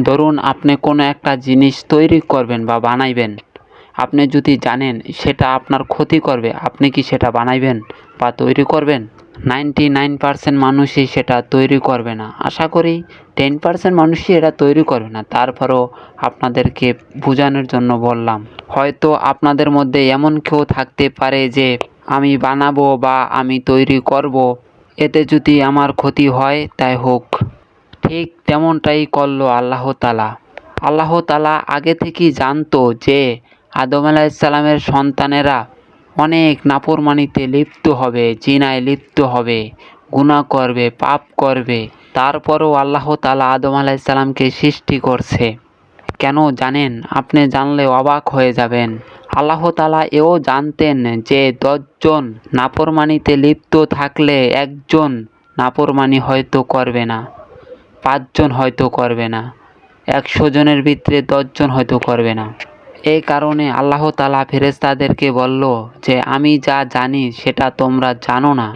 ধরুন আপনি কোনো একটা জিনিস তৈরি করবেন বা বানাইবেন, আপনি যদি জানেন সেটা আপনার ক্ষতি করবে, আপনি কি সেটা বানাইবেন বা তৈরি করবেন? 99% মানুষই সেটা তৈরি করবে না। আশা করি 10% মানুষই এটা তৈরি করবে না। তারপরেও আপনাদেরকে বোঝানোর জন্য বললাম। হয়তো আপনাদের মধ্যে এমন কেউ থাকতে পারে যে আমি বানাবো বা আমি তৈরি করব, এতে যদি আমার ক্ষতি হয় তাই হোক। ঠিক তেমনটাই করল আল্লাহ তাআলা। আল্লাহ তাআলা আগে থেকেই জানতো যে আদম আলাইহিসসালামের সন্তানেরা অনেক নাফরমানিতে লিপ্ত হবে, জিনায় লিপ্ত হবে, গুনাহ করবে, পাপ করবে। তারপরেও আল্লাহ তাআলা আদম আলাইহিসসালামকে সৃষ্টি করছে। কেন জানেন? আপনি জানলে অবাক হয়ে যাবেন। আল্লাহ তাআলা এও জানতেন যে 10 জন নাফরমানিতে লিপ্ত থাকলে একজন নাফরমানি হয়তো করবে না, 5 জন হয়তো করবে না, 100 জনের ভিতরে 10 জন হয়তো করবে না। এই কারণে আল্লাহ তাআলা ফেরেশতাদেরকে বলল যে আমি যা জানি সেটা তোমরা জানো না।